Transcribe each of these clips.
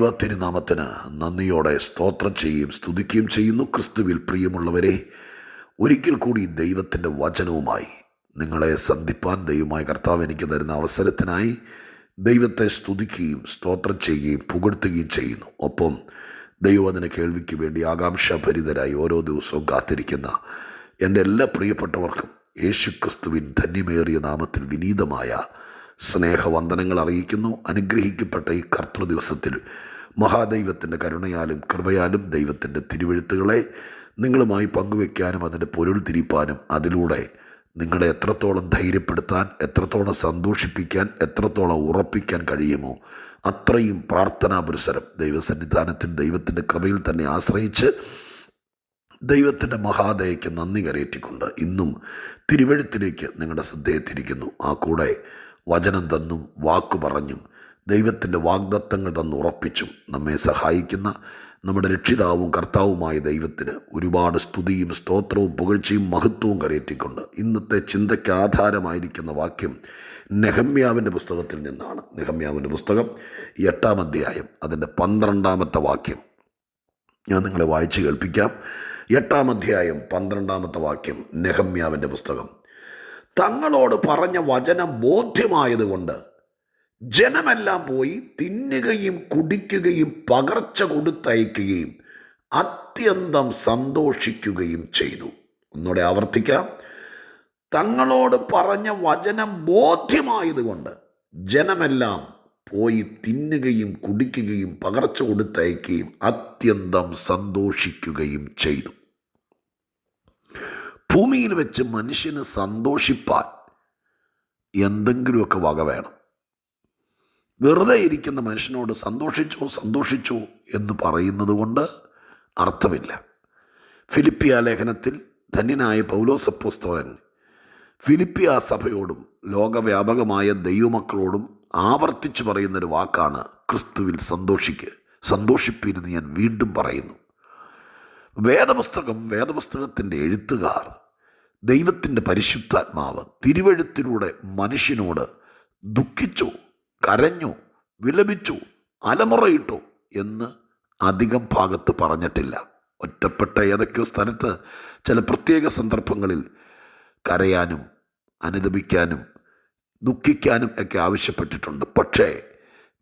ദൈവ തിരുനാമത്തിന് നന്ദിയോടെ സ്തോത്രം ചെയ്യുകയും സ്തുതിക്കുകയും ചെയ്യുന്നു. ക്രിസ്തുവിൽ പ്രിയമുള്ളവരെ, ഒരിക്കൽ കൂടി ദൈവത്തിൻ്റെ വചനവുമായി നിങ്ങളെ സന്ധിപ്പാൻ ദൈവമായ കർത്താവ് എനിക്ക് തരുന്ന അവസരത്തിനായി ദൈവത്തെ സ്തുതിക്കുകയും സ്തോത്രം ചെയ്യുകയും പുകഴ്ത്തുകയും ചെയ്യുന്നു. ഒപ്പം ദൈവവചന കേൾവിക്ക് വേണ്ടി ആകാംക്ഷാഭരിതരായി ഓരോ ദിവസവും കാത്തിരിക്കുന്ന എൻ്റെ എല്ലാ പ്രിയപ്പെട്ടവർക്കും യേശുക്രിസ്തുവിൻ ധന്യമേറിയ നാമത്തിൽ വിനീതമായ സ്നേഹവന്ദനങ്ങൾ അറിയിക്കുന്നു. അനുഗ്രഹിക്കപ്പെട്ട ഈ കർത്തൃദിവസത്തിൽ മഹാദൈവത്തിൻ്റെ കരുണയാലും കൃപയാലും ദൈവത്തിൻ്റെ തിരുവെഴുത്തുകളെ നിങ്ങളുമായി പങ്കുവയ്ക്കാനും അതിൻ്റെ പൊരുൾ തിരിപ്പാനും അതിലൂടെ നിങ്ങളെ എത്രത്തോളം ധൈര്യപ്പെടുത്താൻ, എത്രത്തോളം സന്തോഷിപ്പിക്കാൻ, എത്രത്തോളം ഉറപ്പിക്കാൻ കഴിയുമോ അത്രയും പ്രാർത്ഥനാ പുരസരം ദൈവസന്നിധാനത്തിൽ ദൈവത്തിൻ്റെ കൃപയിൽ തന്നെ ആശ്രയിച്ച് ദൈവത്തിൻ്റെ മഹാദയയ്ക്ക് നന്ദി കരയേറ്റിക്കൊണ്ട് ഇന്നും തിരുവെഴുത്തിലേക്ക് നിങ്ങളുടെ ശ്രദ്ധയെ തിരിക്കുന്നു. ആ കൂടെ വചനം തന്നും വാക്കു പറഞ്ഞും ദൈവത്തിൻ്റെ വാഗ്ദത്തങ്ങൾ തന്ന് ഉറപ്പിച്ചും നമ്മെ സഹായിക്കുന്ന നമ്മുടെ രക്ഷിതാവും കർത്താവുമായ ദൈവത്തിന് ഒരുപാട് സ്തുതിയും സ്തോത്രവും പുകഴ്ചയും മഹത്വവും കരയേറ്റിക്കൊണ്ട് ഇന്നത്തെ ചിന്തയ്ക്ക് ആധാരമായിരിക്കുന്ന വാക്യം നെഹമ്യാവിൻ്റെ പുസ്തകത്തിൽ നിന്നാണ്. നെഹമ്യാവിൻ്റെ പുസ്തകം 8-ാം അധ്യായം അതിൻ്റെ 12-ാമത്തെ വാക്യം ഞാൻ നിങ്ങളെ വായിച്ച് കേൾപ്പിക്കാം. 8-ാം അധ്യായം 12-ാമത്തെ വാക്യം, നെഹമ്യാവിൻ്റെ പുസ്തകം. തങ്ങളോട് പറഞ്ഞ വചനം ബോധ്യമായതുകൊണ്ട് ജനമെല്ലാം പോയി തിന്നുകയും കുടിക്കുകയും പകർച്ച കൊടുത്തയക്കുകയും അത്യന്തം സന്തോഷിക്കുകയും ചെയ്തു. ഒന്നുകൂടെ ആവർത്തിക്കാം. തങ്ങളോട് പറഞ്ഞ വചനം ബോധ്യമായതുകൊണ്ട് ജനമെല്ലാം പോയി തിന്നുകയും കുടിക്കുകയും പകർച്ച കൊടുത്തയക്കുകയും അത്യന്തം സന്തോഷിക്കുകയും ചെയ്തു. ഭൂമിയിൽ വെച്ച് മനുഷ്യന് സന്തോഷിപ്പാൻ എന്തെങ്കിലുമൊക്കെ വക വേണം. വെറുതെ ഇരിക്കുന്ന മനുഷ്യനോട് സന്തോഷിച്ചോ എന്ന് പറയുന്നത് കൊണ്ട് അർത്ഥമില്ല. ഫിലിപ്പിയ ലേഖനത്തിൽ ധന്യനായ പൗലോസ് അപ്പോസ്തലൻ ഫിലിപ്പിയ സഭയോടും ലോകവ്യാപകമായ ദൈവമക്കളോടും ആവർത്തിച്ച് പറയുന്നൊരു വാക്കാണ് ക്രിസ്തുവിൽ സന്തോഷിപ്പിരുന്ന് ഞാൻ വീണ്ടും പറയുന്നു. വേദപുസ്തകത്തിൻ്റെ എഴുത്തുകാർ, ദൈവത്തിൻ്റെ പരിശുദ്ധാത്മാവ് തിരുവെഴുത്തിലൂടെ മനുഷ്യനോട് ദുഃഖിച്ചു, കരഞ്ഞു, വിലപിച്ചു, അലമുറയിട്ടു എന്ന് അധികം ഭാഗത്ത് പറഞ്ഞിട്ടില്ല. ഒറ്റപ്പെട്ട ഏതൊക്കെയോ സ്ഥലത്ത് ചില പ്രത്യേക സന്ദർഭങ്ങളിൽ കരയാനും അനുദപിക്കാനും ദുഃഖിക്കാനും ഒക്കെ ആവശ്യപ്പെട്ടിട്ടുണ്ട്. പക്ഷേ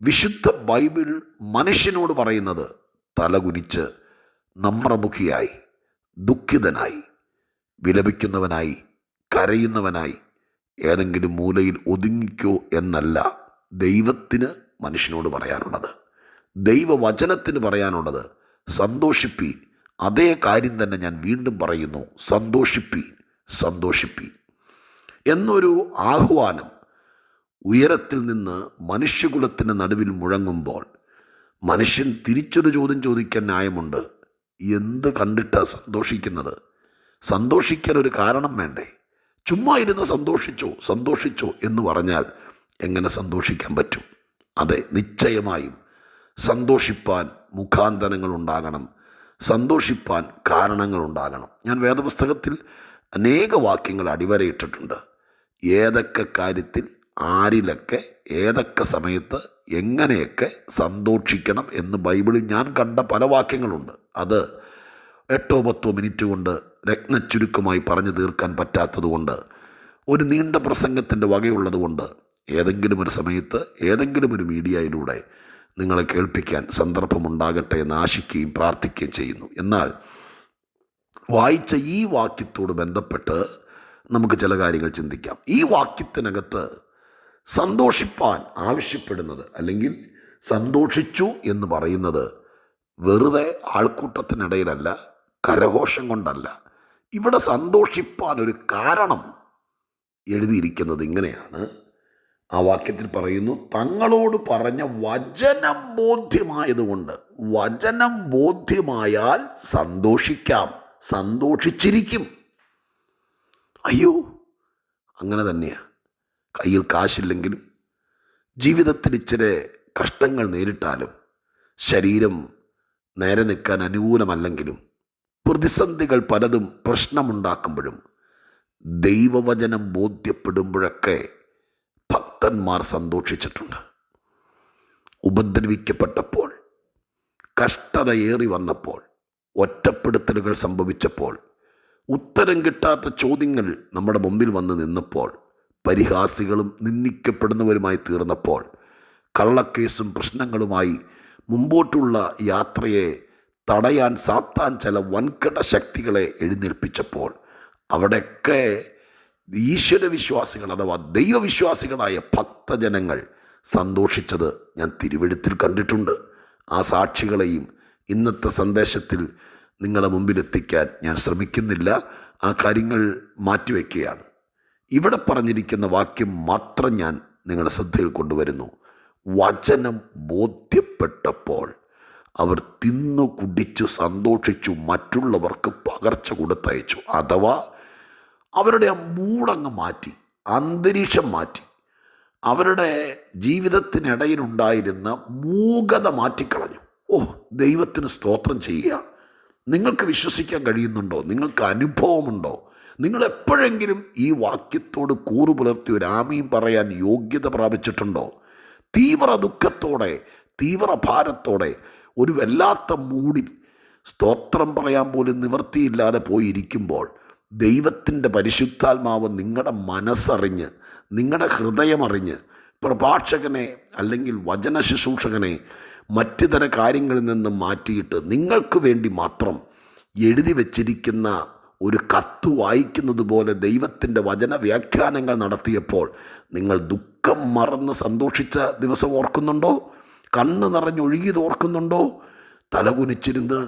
വിശുദ്ധ ബൈബിൾ മനുഷ്യനോട് പറയുന്നത് തലകുനിച്ച് നമ്രമുഖിയായി, ദുഃഖിതനായി, വിലപിക്കുന്നവനായി, കരയുന്നവനായി ഏതെങ്കിലും മൂലയിൽ ഒതുങ്ങിക്കോ എന്നല്ല ദൈവത്തിന് മനുഷ്യനോട് പറയാനുള്ളത്. ദൈവവചനത്തിന് പറയാനുള്ളത് സന്തോഷിപ്പീൻ. അതേ കാര്യം തന്നെ ഞാൻ വീണ്ടും പറയുന്നു, സന്തോഷിപ്പീൻ എന്നൊരു ആഹ്വാനം ഉയരത്തിൽ നിന്ന് മനുഷ്യകുലത്തിൻ്റെ നടുവിൽ മുഴങ്ങുമ്പോൾ മനുഷ്യൻ തിരിച്ചൊരു ചോദ്യം ചോദിക്കാൻ ന്യായമുണ്ട്. എന്ത് കണ്ടിട്ടാണ് സന്തോഷിക്കുന്നത്? സന്തോഷിക്കാൻ ഒരു കാരണം വേണ്ടേ? ചുമ്മാ ഇരുന്ന് സന്തോഷിച്ചോ എന്ന് പറഞ്ഞാൽ എങ്ങനെ സന്തോഷിക്കാൻ പറ്റും? അതെ, നിശ്ചയമായും സന്തോഷിപ്പാൻ മുഖാന്തരങ്ങൾ ഉണ്ടാകണം, സന്തോഷിപ്പാൻ കാരണങ്ങൾ ഉണ്ടാകണം. ഞാൻ വേദപുസ്തകത്തിൽ അനേക വാക്യങ്ങൾ അടിവരയിട്ടിട്ടുണ്ട്. ഏതൊക്കെ കാര്യത്തിൽ, ആരിലൊക്കെ, ഏതൊക്കെ സമയത്ത് എങ്ങനെയൊക്കെ സന്തോഷിക്കണം എന്ന് ബൈബിളിൽ ഞാൻ കണ്ട പല വാക്യങ്ങളുണ്ട്. അത് 8-10 മിനിറ്റ് കൊണ്ട് രത്നച്ചുരുക്കമായി പറഞ്ഞു തീർക്കാൻ പറ്റാത്തതുകൊണ്ട്, ഒരു നീണ്ട പ്രസംഗത്തിൻ്റെ വകയുള്ളത് കൊണ്ട് ഏതെങ്കിലും ഒരു സമയത്ത് ഏതെങ്കിലും ഒരു മീഡിയയിലൂടെ നിങ്ങളെ കേൾപ്പിക്കാൻ സന്ദർഭമുണ്ടാകട്ടെ എന്ന് ആശിക്കുകയും പ്രാർത്ഥിക്കുകയും ചെയ്യുന്നു. എന്നാൽ വായിച്ച ഈ വാക്യത്തോട് ബന്ധപ്പെട്ട് നമുക്ക് ചില കാര്യങ്ങൾ ചിന്തിക്കാം. ഈ വാക്യത്തിനകത്ത് സന്തോഷിപ്പാൻ ആവശ്യപ്പെടുന്നത്, അല്ലെങ്കിൽ സന്തോഷിച്ചു എന്ന് പറയുന്നത് വെറുതെ ആൾക്കൂട്ടത്തിനിടയിലല്ല, കരഘോഷം കൊണ്ടല്ല. ഇവിടെ സന്തോഷിപ്പാൻ ഒരു കാരണം എഴുതിയിരിക്കുന്നത് ഇങ്ങനെയാണ്. ആ വാക്യത്തിൽ പറയുന്നു, തങ്ങളോട് പറഞ്ഞ വചനം ബോധ്യമായതുകൊണ്ട്. വചനം ബോധ്യമായാൽ സന്തോഷിക്കാം, സന്തോഷിച്ചിരിക്കും. അയ്യോ, അങ്ങനെ തന്നെയാണ്. കയ്യിൽ കാശില്ലെങ്കിലും, ജീവിതത്തിൽ ഇച്ചിരി കഷ്ടങ്ങൾ നേരിട്ടാലും, ശരീരം നേരെ നിൽക്കാൻ അനുകൂലമല്ലെങ്കിലും, പ്രതിസന്ധികൾ പലതും പ്രശ്നമുണ്ടാക്കുമ്പോഴും, ദൈവവചനം ബോധ്യപ്പെടുമ്പോഴൊക്കെ ഭക്തന്മാർ സന്തോഷിച്ചിട്ടുണ്ട്. ഉപദ്രവിക്കപ്പെട്ടപ്പോൾ, കഷ്ടതയേറി വന്നപ്പോൾ, ഒറ്റപ്പെടുത്തലുകൾ സംഭവിച്ചപ്പോൾ, ഉത്തരം കിട്ടാത്ത ചോദ്യങ്ങൾ നമ്മുടെ മുമ്പിൽ വന്ന് നിന്നപ്പോൾ, പരിഹാസികളും നിന്ദിക്കപ്പെടുന്നവരുമായി തീർന്നപ്പോൾ, കള്ളക്കേസും പ്രശ്നങ്ങളുമായി മുമ്പോട്ടുള്ള യാത്രയെ തടയാൻ സാത്താൻ ചില വൻകിട ശക്തികളെ എഴുന്നേൽപ്പിച്ചപ്പോൾ, അവിടെയൊക്കെ ഈശ്വരവിശ്വാസികൾ അഥവാ ദൈവവിശ്വാസികളായ ഭക്തജനങ്ങൾ സന്തോഷിച്ചത് ഞാൻ തിരുവെഴുത്തിൽ കണ്ടിട്ടുണ്ട്. ആ സാക്ഷികളെയും ഇന്നത്തെ സന്ദേശത്തിൽ നിങ്ങളുടെ മുമ്പിലെത്തിക്കാൻ ഞാൻ ശ്രമിക്കുന്നില്ല. ആ കാര്യങ്ങൾ മാറ്റിവെക്കുകയാണ്. ഇവിടെ പറഞ്ഞിരിക്കുന്ന വാക്യം മാത്രം ഞാൻ നിങ്ങളുടെ ശ്രദ്ധയിൽ കൊണ്ടുവരുന്നു. വചനം ബോധ്യപ്പെട്ടപ്പോൾ അവർ തിന്നു കുടിച്ചു സന്തോഷിച്ചു, മറ്റുള്ളവർക്ക് പകർച്ച കൊടുത്തയച്ചു. അഥവാ അവരുടെ ആ മൂടങ്ങ് മാറ്റി, അന്തരീക്ഷം മാറ്റി, അവരുടെ ജീവിതത്തിനിടയിലുണ്ടായിരുന്ന മൂകത മാറ്റിക്കളഞ്ഞു. ദൈവത്തിന് സ്തോത്രം ചെയ്യുക. നിങ്ങൾക്ക് വിശ്വസിക്കാൻ കഴിയുന്നുണ്ടോ? നിങ്ങൾക്ക് അനുഭവമുണ്ടോ? നിങ്ങൾ എപ്പോഴെങ്കിലും ഈ വാക്യത്തോട് കൂറു പുലർത്തി ഒരു ആമീൻ പറയാൻ യോഗ്യത പ്രാപിച്ചിട്ടുണ്ടോ? തീവ്ര ദുഃഖത്തോടെ, തീവ്ര ഭാരത്തോടെ, ഒരു വല്ലാത്ത മൂഡിൽ സ്തോത്രം പറയാൻ പോലും നിവൃത്തിയില്ലാതെ പോയിരിക്കുമ്പോൾ ദൈവത്തിൻ്റെ പരിശുദ്ധാത്മാവ് നിങ്ങളുടെ മനസ്സറിഞ്ഞ്, നിങ്ങളുടെ ഹൃദയമറിഞ്ഞ് പ്രഭാഷകനെ അല്ലെങ്കിൽ വചന ശുശ്രൂഷകനെ മറ്റു തര കാര്യങ്ങളിൽ നിന്ന് മാറ്റിയിട്ട് നിങ്ങൾക്ക് വേണ്ടി മാത്രം എഴുതി വച്ചിരിക്കുന്ന ഒരു കത്ത് വായിക്കുന്നത് പോലെ ദൈവത്തിൻ്റെ വചന വ്യാഖ്യാനങ്ങൾ നടത്തിയപ്പോൾ നിങ്ങൾ ദുഃഖം മറന്ന് സന്തോഷിച്ച ദിവസം ഓർക്കുന്നുണ്ടോ? കണ്ണ് നിറഞ്ഞൊഴുകിയത് ഓർക്കുന്നുണ്ടോ? തലകുനിച്ചിരുന്ന്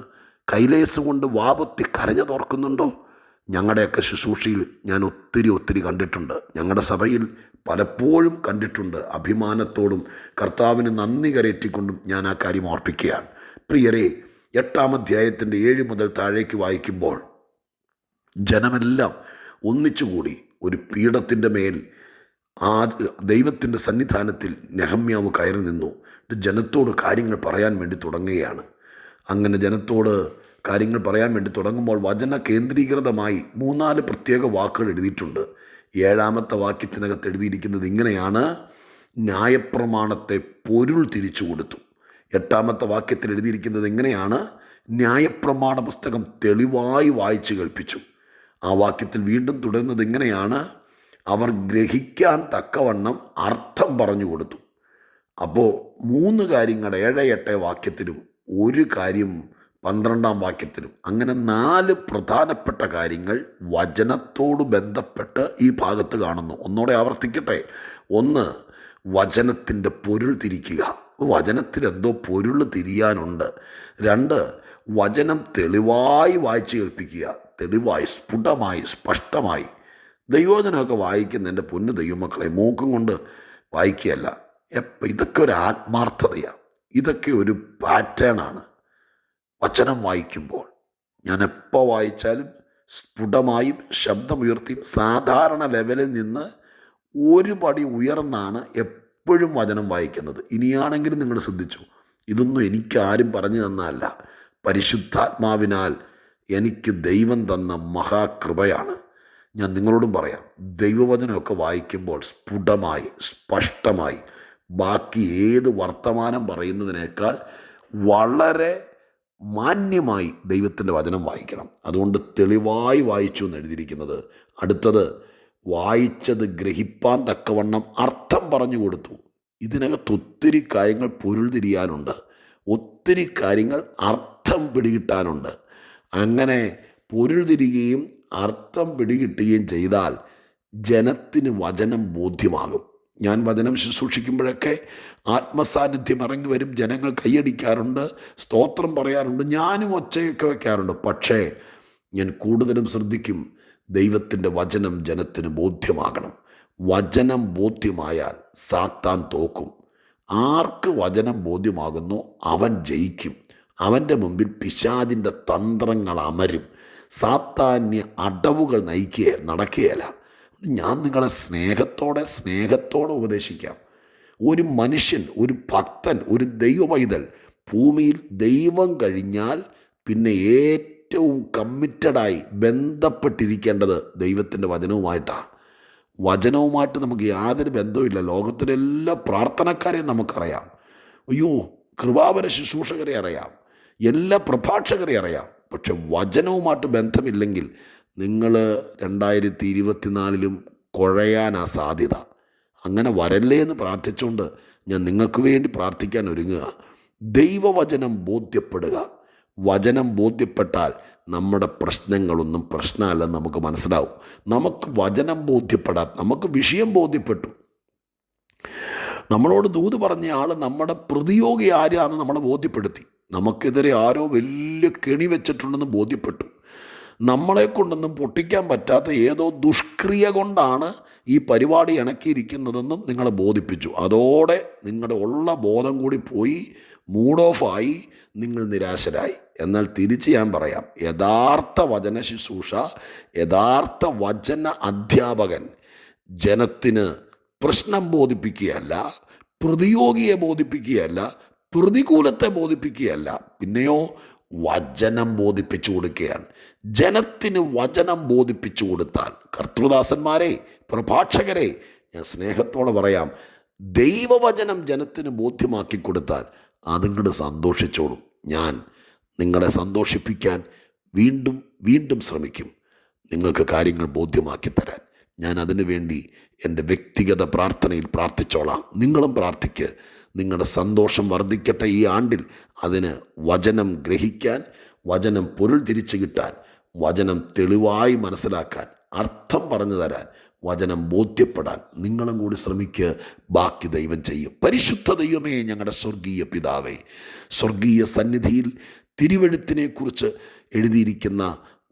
കൈലേസ് കൊണ്ട് വാപൊത്തി കരഞ്ഞതോർക്കുന്നുണ്ടോ? ഞങ്ങളുടെയൊക്കെ ശുശ്രൂഷയിൽ ഞാൻ ഒത്തിരി കണ്ടിട്ടുണ്ട്. ഞങ്ങളുടെ സഭയിൽ പലപ്പോഴും കണ്ടിട്ടുണ്ട്. അഭിമാനത്തോടും കർത്താവിന് നന്ദി കരയറ്റിക്കൊണ്ടും ഞാൻ ആ കാര്യം ഓർപ്പിക്കുകയാണ്. പ്രിയരെ, 8-ാം അധ്യായത്തിൻ്റെ 7 മുതൽ താഴേക്ക് വായിക്കുമ്പോൾ ജനമെല്ലാം ഒന്നിച്ചുകൂടി ഒരു പീഠത്തിൻ്റെ മേൽ ആ ദൈവത്തിൻ്റെ സന്നിധാനത്തിൽ നെഹമ്യാവ് കയറി നിന്നു. ജനത്തോട് കാര്യങ്ങൾ പറയാൻ വേണ്ടി തുടങ്ങുകയാണ്. അങ്ങനെ ജനത്തോട് കാര്യങ്ങൾ പറയാൻ വേണ്ടി തുടങ്ങുമ്പോൾ വചന കേന്ദ്രീകൃതമായി 3-4 പ്രത്യേക വാക്കുകൾ എഴുതിയിട്ടുണ്ട്. 7-ാമത്തെ വാക്യത്തിനകത്ത് എഴുതിയിരിക്കുന്നത് ഇങ്ങനെയാണ്: ന്യായപ്രമാണത്തെ പൊരുൾ തിരിച്ചു കൊടുത്തു. 8-ാമത്തെ വാക്യത്തിൽ എഴുതിയിരിക്കുന്നത് എങ്ങനെയാണ്? ന്യായപ്രമാണ പുസ്തകം തെളിവായി വായിച്ചു കേൾപ്പിച്ചു. ആ വാക്യത്തിൽ വീണ്ടും തുടരുന്നത് ഇങ്ങനെയാണ്: അവർ ഗ്രഹിക്കാൻ തക്കവണ്ണം അർത്ഥം പറഞ്ഞു കൊടുത്തു. അപ്പോൾ 3 കാര്യങ്ങൾ 7, 8 വാക്യത്തിലും ഒരു കാര്യം 12-ാം വാക്യത്തിലും, അങ്ങനെ 4 പ്രധാനപ്പെട്ട കാര്യങ്ങൾ വചനത്തോട് ബന്ധപ്പെട്ട് ഈ ഭാഗത്ത് കാണുന്നു. ഒന്നുകൂടെ ആവർത്തിക്കട്ടെ. 1, വചനത്തിൻ്റെ പൊരുൾ തിരിക്കുക. വചനത്തിൽ എന്തോ പൊരുൾ തിരിയാനുണ്ട്. 2, വചനം തെളിവായി വായിച്ച് കേൾപ്പിക്കുക. തെളിവായി, സ്ഫുടമായി, സ്പഷ്ടമായി. ദൈവവചനമൊക്കെ വായിക്കുന്ന എൻ്റെ പൊന്നു ദൈവമക്കളെ, മൂക്കും കൊണ്ട് വായിക്കുകയല്ല. ഇതൊക്കെ ഒരു ആത്മാർത്ഥതയാണ്. ഇതൊക്കെ ഒരു പാറ്റേണാണ്. വചനം വായിക്കുമ്പോൾ ഞാൻ എപ്പോൾ വായിച്ചാലും സ്ഫുടമായും ശബ്ദമുയർത്തിയും സാധാരണ ലെവലിൽ നിന്ന് ഒരു പടി ഉയർന്നാണ് എപ്പോഴും വചനം വായിക്കുന്നത്. ഇനിയാണെങ്കിലും നിങ്ങൾ ശ്രദ്ധിച്ചു, ഇതൊന്നും എനിക്കാരും പറഞ്ഞു തന്നതല്ല, പരിശുദ്ധാത്മാവിനാൽ എനിക്ക് ദൈവം തന്ന മഹാകൃപയാണ്. ഞാൻ നിങ്ങളോടും പറയാം, ദൈവവചനമൊക്കെ വായിക്കുമ്പോൾ സ്ഫുടമായി, സ്പഷ്ടമായി, ബാക്കി ഏത് വർത്തമാനം പറയുന്നതിനേക്കാൾ വളരെ മാന്യമായി ദൈവത്തിൻ്റെ വചനം വായിക്കണം. അതുകൊണ്ട് തെളിവായി വായിച്ചു എന്ന് എഴുതിയിരിക്കുന്നത്. അടുത്തത്, വായിച്ചത് ഗ്രഹിപ്പാൻ തക്കവണ്ണം അർത്ഥം പറഞ്ഞു കൊടുത്തു. ഇതിനകത്ത് ഒത്തിരി കാര്യങ്ങൾ പൊരുൾ തിരിയാനുണ്ട്, ഒത്തിരി കാര്യങ്ങൾ അർത്ഥം പിടികിട്ടാനുണ്ട്. അങ്ങനെ പൊരുൾ തിരികയും അർത്ഥം പിടികിട്ടുകയും ചെയ്താൽ ജനത്തിന് വചനം ബോധ്യമാകും. ഞാൻ വചനം ശുശ്രൂഷിക്കുമ്പോഴൊക്കെ ആത്മസാന്നിധ്യം ഇറങ്ങി വരും. ജനങ്ങൾ കൈയടിക്കാറുണ്ട്, സ്തോത്രം പറയാറുണ്ട്, ഞാനും ഒച്ചയൊക്കെ വയ്ക്കാറുണ്ട്. പക്ഷേ ഞാൻ കൂടുതലും ശ്രദ്ധിക്കും, ദൈവത്തിൻ്റെ വചനം ജനത്തിന് ബോധ്യമാകണം. വചനം ബോധ്യമായാൽ സാത്താൻ തോക്കും. ആർക്ക് വചനം ബോധ്യമാകുന്നോ അവൻ ജയിക്കും. അവൻ്റെ മുമ്പിൽ പിശാചിൻ്റെ തന്ത്രങ്ങൾ അമരും. സാത്താന്യ അടവുകൾ നടക്കുകയില്ല. ഞാൻ നിങ്ങളെ സ്നേഹത്തോടെ ഉപദേശിക്കാം. ഒരു മനുഷ്യൻ, ഒരു ഭക്തൻ, ഒരു ദൈവപൈതൽ ഭൂമിയിൽ ദൈവം കഴിഞ്ഞാൽ പിന്നെ ഏറ്റവും കമ്മിറ്റഡായി ബന്ധപ്പെട്ടിരിക്കേണ്ടത് ദൈവത്തിൻ്റെ വചനവുമായിട്ടാണ്. വചനവുമായിട്ട് നമുക്ക് യാതൊരു ബന്ധവുമില്ല. ലോകത്തിലെ എല്ലാ പ്രാർത്ഥനക്കാരെയും നമുക്കറിയാം. കൃപാവര ശുശ്രൂഷകരെ അറിയാം. എല്ലാ പ്രഭാഷകരെ അറിയാം. പക്ഷെ വചനവുമായിട്ട് ബന്ധമില്ലെങ്കിൽ നിങ്ങൾ 2024 കുഴയാനാ സാധ്യത. അങ്ങനെ വരല്ലേ എന്ന് പ്രാർത്ഥിച്ചുകൊണ്ട് ഞാൻ നിങ്ങൾക്ക് വേണ്ടി പ്രാർത്ഥിക്കാൻ ഒരുങ്ങുക. ദൈവവചനം ബോധ്യപ്പെടുക. വചനം ബോധ്യപ്പെട്ടാൽ നമ്മുടെ പ്രശ്നങ്ങളൊന്നും പ്രശ്നമല്ലെന്ന് നമുക്ക് മനസ്സിലാവും. നമുക്ക് വചനം നമുക്ക് വിഷയം ബോധ്യപ്പെട്ടു. നമ്മളോട് ദൂത് പറഞ്ഞ ആൾ നമ്മുടെ പ്രതിയോഗി ആരാന്ന് നമ്മളെ ബോധ്യപ്പെടുത്തി. നമുക്കെതിരെ ആരോ വലിയ കെണി വെച്ചിട്ടുണ്ടെന്ന് ബോധ്യപ്പെട്ടു. നമ്മളെ കൊണ്ടൊന്നും പൊട്ടിക്കാൻ പറ്റാത്ത ഏതോ ദുഷ്ക്രിയ കൊണ്ടാണ് ഈ പരിപാടി ഇണക്കിയിരിക്കുന്നതെന്നും നിങ്ങളെ ബോധിപ്പിച്ചു. അതോടെ നിങ്ങളുടെ ഉള്ള ബോധം കൂടി പോയി, മൂഡ് ഓഫായി, നിങ്ങൾ നിരാശരായി. എന്നാൽ തിരിച്ച് ഞാൻ പറയാം, യഥാർത്ഥ വചന ശുശ്രൂഷ, യഥാർത്ഥ വചന അധ്യാപകൻ ജനത്തിന് പ്രശ്നം ബോധിപ്പിക്കുകയല്ല, പ്രതിയോഗിയെ ബോധിപ്പിക്കുകയല്ല, പ്രതികൂലത്തെ ബോധിപ്പിക്കുകയല്ല, പിന്നെയോ വചനം ബോധിപ്പിച്ചു കൊടുക്കുകയാണ്. ജനത്തിന് വചനം ബോധിപ്പിച്ചു കൊടുത്താൽ, കർത്തൃദാസന്മാരെ, പ്രഭാഷകരെ, ഞാൻ സ്നേഹത്തോടെ പറയാം, ദൈവവചനം ജനത്തിന് ബോധ്യമാക്കി കൊടുത്താൽ അതുങ്ങോട്ട് സന്തോഷിച്ചോളും. ഞാൻ നിങ്ങളെ സന്തോഷിപ്പിക്കാൻ വീണ്ടും വീണ്ടും ശ്രമിക്കും, നിങ്ങൾക്ക് കാര്യങ്ങൾ ബോധ്യമാക്കി തരാൻ. ഞാൻ അതിനു വേണ്ടി എൻ്റെ വ്യക്തിഗത പ്രാർത്ഥനയിൽ പ്രാർത്ഥിച്ചോളാം. നിങ്ങളും പ്രാർത്ഥിക്ക്. നിങ്ങളുടെ സന്തോഷം വർദ്ധിക്കട്ടെ ഈ ആണ്ടിൽ. അതിന് വചനം ഗ്രഹിക്കാൻ, വചനം പൊരുൾ തിരിച്ചു കിട്ടാൻ, വചനം തെളിവായി മനസ്സിലാക്കാൻ, അർത്ഥം പറഞ്ഞു തരാൻ, വചനം ബോധ്യപ്പെടാൻ നിങ്ങളും കൂടി ശ്രമിക്കുക. ബാക്കി ദൈവം ചെയ്യും. പരിശുദ്ധ ദൈവമേ, ഞങ്ങളുടെ സ്വർഗീയ പിതാവേ, സ്വർഗീയ സന്നിധിയിൽ തിരുവെഴുത്തിനെക്കുറിച്ച് എഴുതിയിരിക്കുന്ന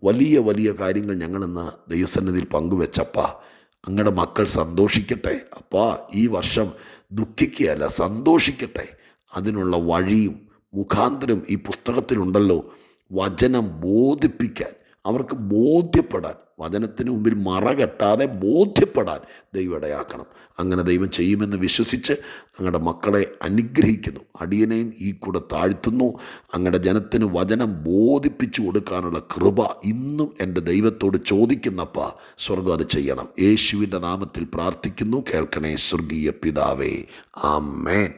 വലിയ വലിയ കാര്യങ്ങൾ ഞങ്ങളിന്ന് ദൈവസന്നിധിയിൽ പങ്കുവെച്ചപ്പാ, അങ്ങയുടെ മക്കൾ സന്തോഷിക്കട്ടെ. അപ്പാ, ഈ വർഷം ദുഃഖിക്കുകയല്ല, സന്തോഷിക്കട്ടെ. അതിനുള്ള വഴിയും മുഖാന്തരം ഈ പുസ്തകത്തിലുണ്ടല്ലോ. വചനം ബോധിപ്പിക്കാൻ, അവർക്ക് ബോധ്യപ്പെടാൻ, വചനത്തിന് മുമ്പിൽ മറകെട്ടാതെ ബോധ്യപ്പെടാൻ ദൈവം ഇടയാക്കണം. അങ്ങനെ ദൈവം ചെയ്യുമെന്ന് വിശ്വസിച്ച് അങ്ങയുടെ മക്കളെ അനുഗ്രഹിക്കുന്നു. അടിയനെയും ഈ കൂടെ താഴ്ത്തുന്നു. അങ്ങയുടെ ജനത്തിന് വചനം ബോധിപ്പിച്ചു കൊടുക്കാനുള്ള കൃപ ഇന്നും എൻ്റെ ദൈവത്തോട് ചോദിക്കുന്നപ്പ, സ്വർഗം അത് ചെയ്യണം. യേശുവിൻ്റെ നാമത്തിൽ പ്രാർത്ഥിക്കുന്നു. കേൾക്കണേ സ്വർഗീയ പിതാവേ. ആമേൻ.